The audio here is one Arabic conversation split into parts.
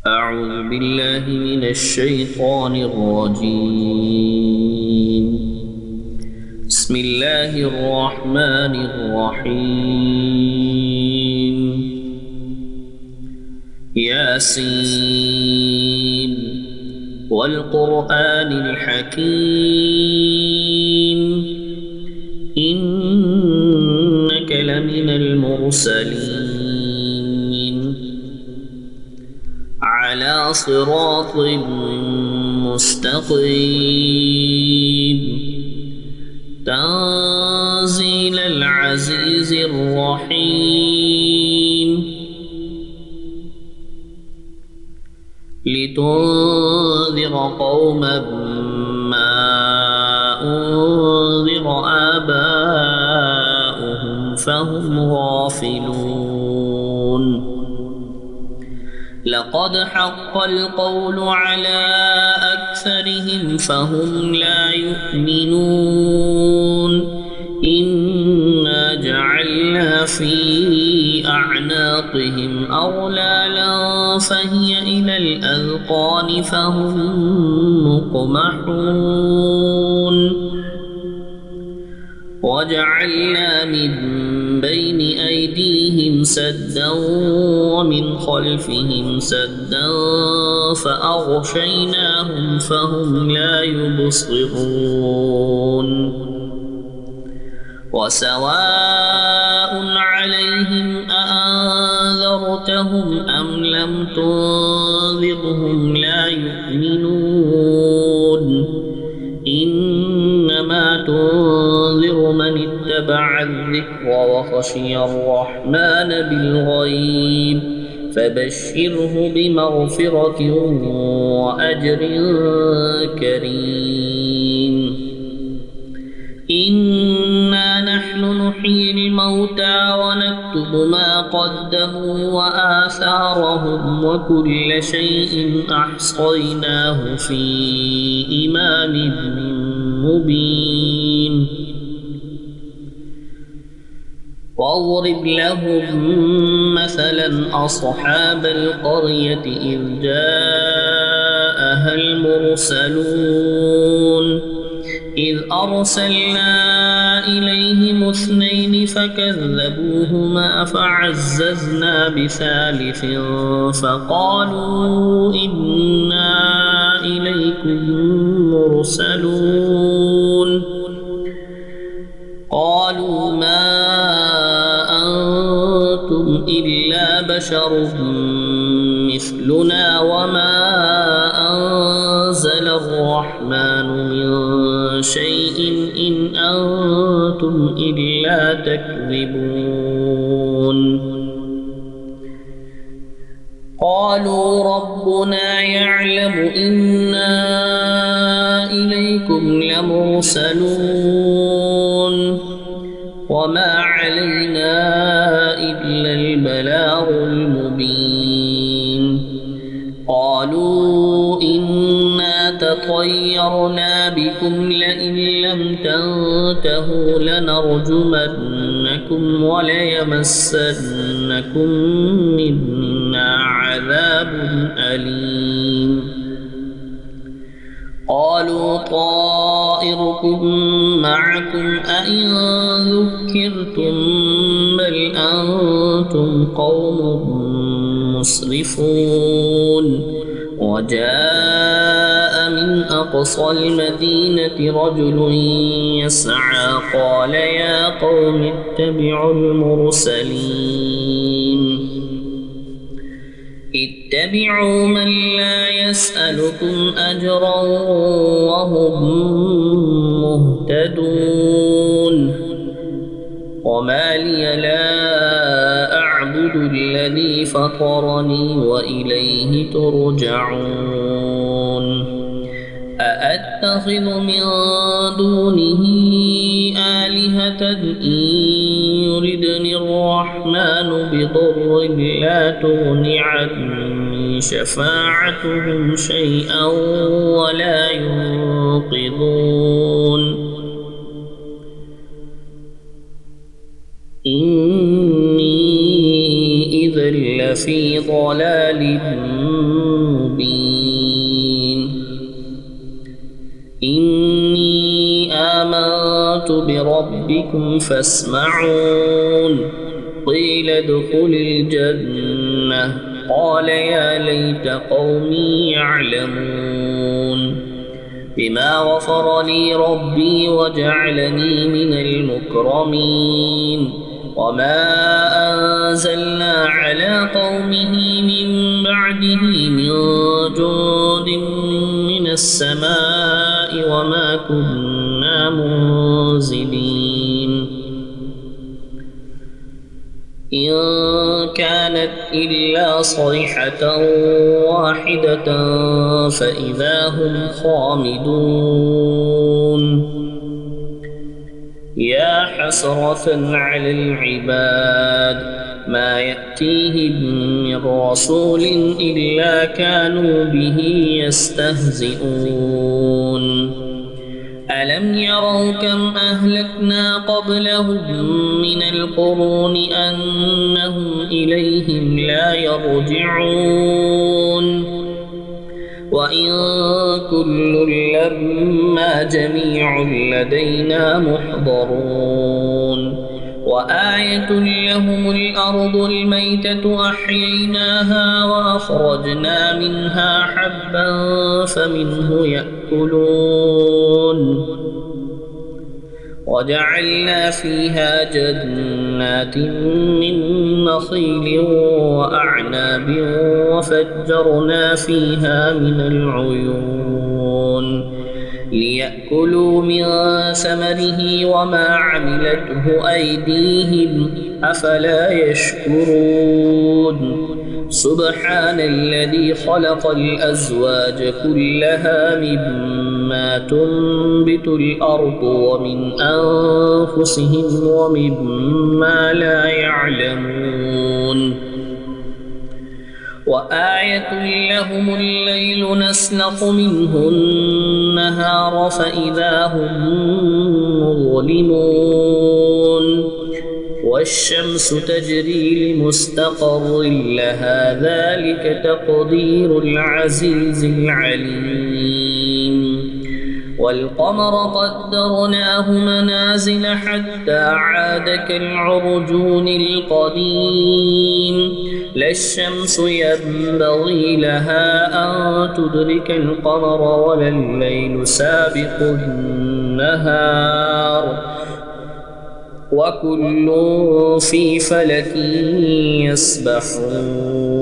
أعوذ بالله من الشيطان الرجيم. بسم الله الرحمن الرحيم. ياسين والقرآن الحكيم إنك لمن المرسلين على صراط مستقيم تنزيل العزيز الرحيم لتنذر قوما ما أنذر آباؤهم فهم غافلون لقد حق القول على أكثرهم فهم لا يؤمنون إنا جعلنا في أعناقهم أغلالا فهي إلى الأذقان فهم مقمحون وجعلنا من بين أيديهم سدا ومن خلفهم سدا فأغشيناهم فهم لا يبصرون وسواء عليهم أأنذرتهم أم لم تنذرهم لا يؤمنون إنما تنذر من اتبع الذكر وخشي الرحمن بالغيب فبشره بمغفرة وأجر كريم إنا نحن نحيي الموتى ونكتب ما قدموا وآثارهم وكل شيء أحصيناه في إمام مبين واضرب لهم مثلا أصحاب القرية إذ جاءها المرسلون إذ أرسلنا إليهم اثنين فكذبوهما فعززنا بثالث فقالوا إنا إليكم مرسلون قالوا ما أنتم إلا بشر مثلنا وما أنزل الرحمن من شيء إن أنتم إلا تكذبون قالوا ربنا يعلم إنا إليكم لمرسلون وما علينا إلا البلاغ المبين قالوا إنا تطيرنا بكم لئن لم تنتهوا لنرجمنكم وليمسنكم منا عذاب أليم قالوا طائركم معكم أئن ذكرتم بل أنتم قوم مسرفون وجاء من أقصى المدينة رجل يسعى قال يا قوم اتبعوا المرسلين اتبعوا من لا يسألكم أجرا وهم مهتدون وما لي لا أعبد الذي فطرني وإليه ترجعون أأتخذ من دونه آلهة إن يردني الرحمن بضر لا تغن عني شفاعتهم شيئا ولا ينقذون إني إذا إذا لفي ضلال مبين إني آمنت بربكم فاسمعون قيل ادخل الجنة قال يا ليت قومي يعلمون بما غفر لي ربي وجعلني من المكرمين وما أنزلنا على قومه من بعده من جند من السماء وما كنا منزلين إن كانت إلا صيحة واحدة فإذا هم خامدون يا حسرة على العباد ما يأتيهم من رسول إلا كانوا به يستهزئون ألم يروا كم أهلكنا قبلهم من القرون أنهم إليهم لا يرجعون وإن كل لما جميع لدينا محضرون وآية لهم الأرض الميتة أحييناها وأخرجنا منها حبا فمنه يأكلون وجعلنا فيها جنات من نخيل وأعناب وفجرنا فيها من العيون ليأكلوا من ثمره وما عملته أيديهم أفلا يشكرون سبحان الذي خلق الأزواج كلها مما تنبت الأرض ومن أنفسهم ومما لا يعلمون وآية لهم الليل نسلخ منه النهار فإذا هم مظلمون والشمس تجري لمستقر لها ذلك تقدير العزيز العليم والقمر قدرناه منازل حتى عاد كالعرجون القديم لا الشمس ينبغي لها أن تدرك القمر ولا الليل سابق النهار وكل في فلك يسبحون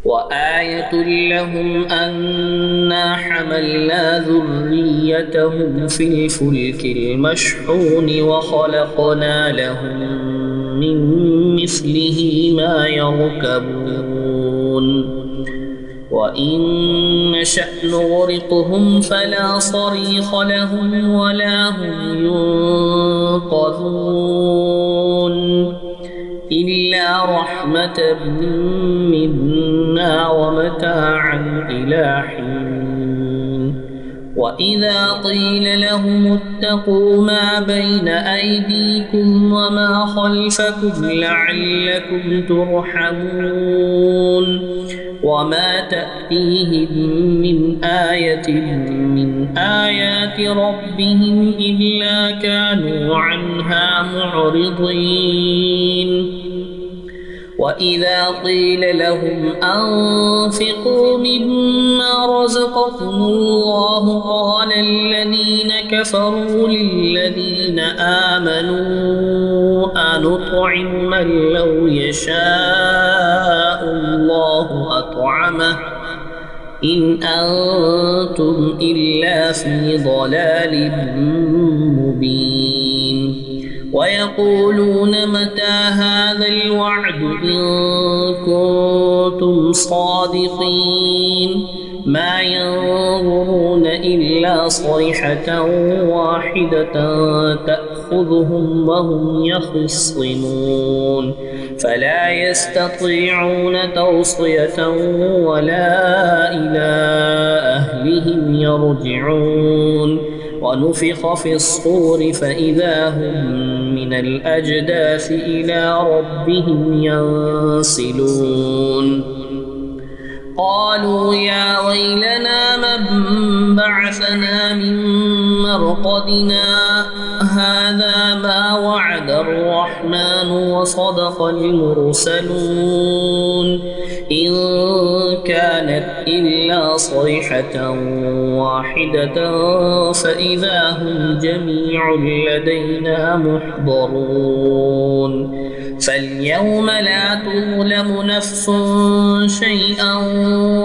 وآية لهم أنا حملنا ذريتهم في الفلك المشحون وخلقنا لهم من مثله ما يركبون وإن نشأ نغرقهم فلا صريخ لهم ولا هم ينقذون إلا رحمة منا ومتاعا إلى حين وإذا قيل لهم اتقوا ما بين أيديكم وما خلفكم لعلكم ترحمون وما تأتيهم من آية من آيات ربهم إلا كانوا عنها معرضين وإذا قيل لهم أنفقوا مما رزقكم الله قال الذين كفروا للذين آمنوا أنطعم من لو يشاء الله أطعمه إن أنتم إلا في ضلال مبين ويقولون متى هذا الوعد إن كنتم صادقين ما ينظرون إلا صيحة واحدة تأخذهم وهم يخصمون فلا يستطيعون توصية ولا إلى أهلهم يرجعون ونفخ في الصور فإذا هم من الأجداث إلى ربهم ينسلون قالوا يا ويلنا من بعثنا من مرقدنا هذا ما وعد الرحمن وصدق المرسلون إن كانت إلا صيحة واحدة فإذا هم جميع لدينا محضرون فاليوم لا تظلم نفس شيئا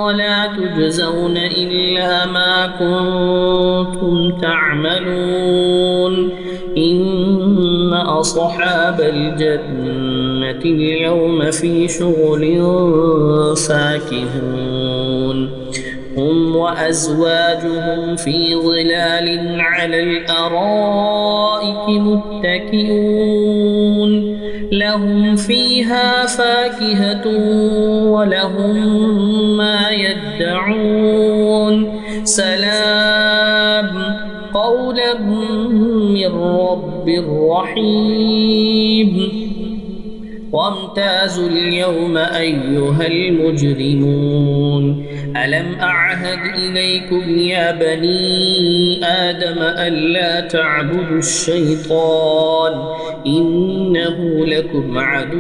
ولا تجزون إلا ما كنتم تعملون إن أصحاب الجنة اليوم في شغل فاكهون هم وأزواجهم في ظلال على الأرائك متكئون لهم فيها فاكهة ولهم ما يدعون سلام قولا من رب رحيم وامتازوا اليوم أيها المجرمون ألم أعهد إليكم يا بني آدم ألا تعبدوا الشيطان إنه لكم عدو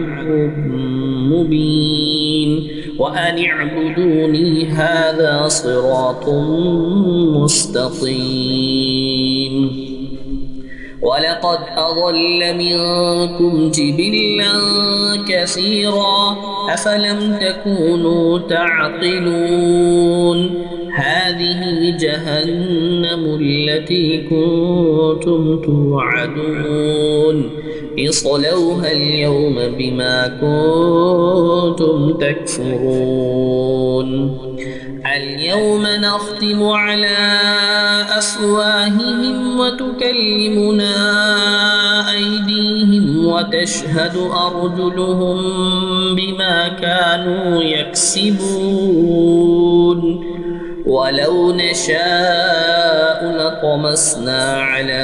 مبين وأن اعبدوني هذا صراط مستقيم ولقد أضل منكم جبلا كثيرا أفلم تكونوا تعقلون هذه جهنم التي كنتم توعدون اصلوها اليوم بما كنتم تكفرون اليوم نختم على أفواههم وتكلمنا أيديهم وتشهد أرجلهم بما كانوا يكسبون ولو نشاء لطمسنا على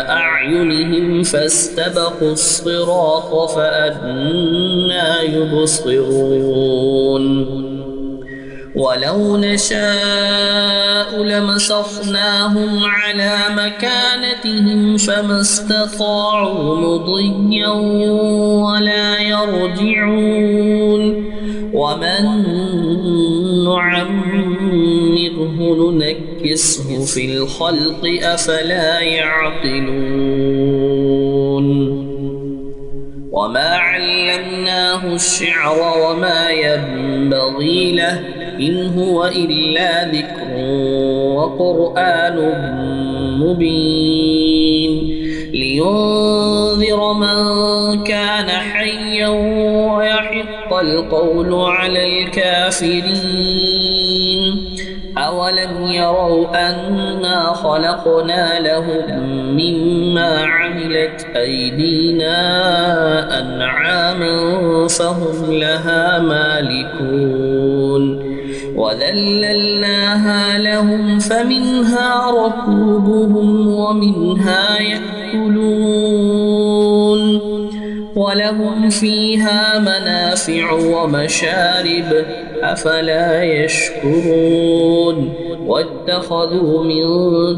أعينهم فاستبقوا الصراط فأنى يبصرون ولو نشاء لمسخناهم على مكانتهم فما استطاعوا مضيا ولا يرجعون ومن نعمره ننكسه في الخلق أفلا يعقلون وما علمناه الشعر وما ينبغي له إن هو إلا ذكر وقرآن مبين لينذر من كان حيا ويحق القول على الكافرين أولم يروا أنا خلقنا لهم مما عملت أيدينا أنعاما فهم لها مالكون وذللناها لهم فمنها ركوبهم ومنها يأكلون ولهم فيها منافع ومشارب أفلا يشكرون واتخذوا من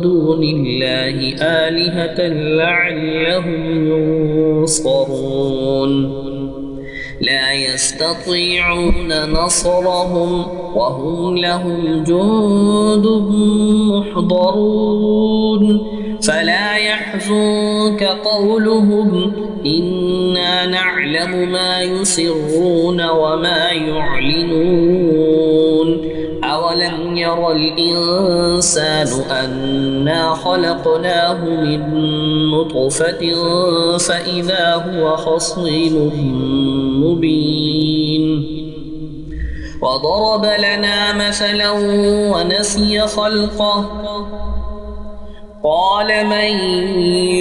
دون الله آلهة لعلهم ينصرون لا يستطيعون نصرهم وهم لهم جند محضرون فلا يحزنك قولهم إنا نعلم ما يسرون وما يعلنون أولم ير الإنسان أنا خلقناه من نطفة فإذا هو خصيم مبين وضرب لنا مثلا ونسي خلقه قال من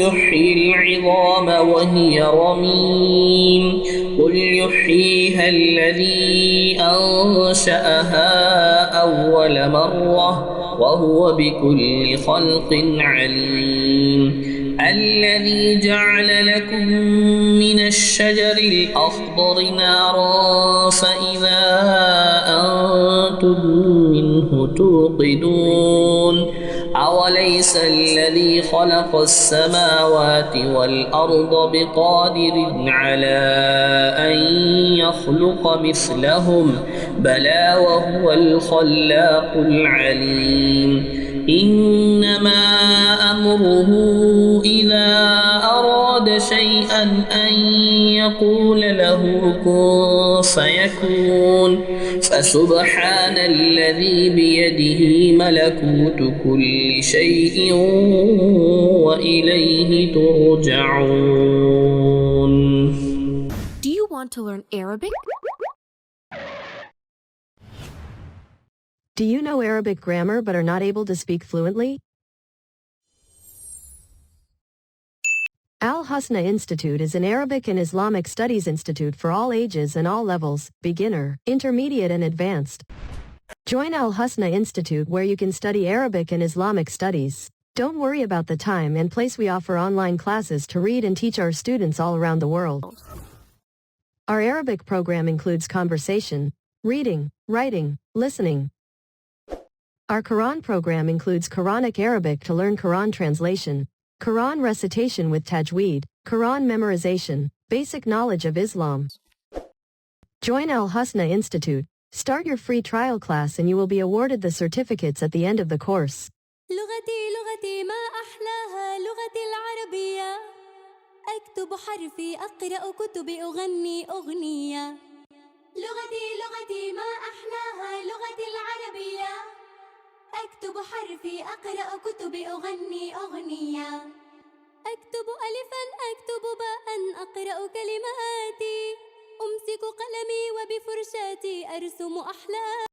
يحيي العظام وهي رميم قل يحييها الذي أنشأها أول مرة وهو بكل خلق عليم الذي جعل لكم من الشجر الأخضر نارا فإذا أنتم منه توقدون أوليس الذي خلق السماوات والأرض بقادر على أن يخلق مثلهم بلى وهو الخلاق العليم إنما أمره إذا أراد شيئا أن يقول له كن فيكون فسبحان الذي بيده ملكوت كل شيء وإليه ترجعون. Do you want to learn Arabic? Do you know Arabic grammar but are not able to speak fluently? Al-Husna Institute is an Arabic and Islamic studies institute for all ages and all levels, beginner, intermediate and advanced. Join Al-Husna Institute where you can study Arabic and Islamic studies. Don't worry about the time and place. We offer online classes to read and teach our students all around the world. Our Arabic program includes conversation, reading, writing, listening. Our Quran program includes Quranic Arabic to learn Quran translation, Quran recitation with tajweed, Quran memorization, basic knowledge of Islam. Join Al-Husna Institute, start your free trial class and you will be awarded the certificates at the end of the course. لغتي ما أحلاها لغتي العربية أكتب حرفي أقرأ كتبي أغني أغنية لغتي ما أحلاها لغتي العربية أكتب حرفي أقرأ كتبي أغني أغنية أكتب ألفا أكتب باء أقرأ كلماتي أمسك قلمي وبفرشاتي أرسم أحلام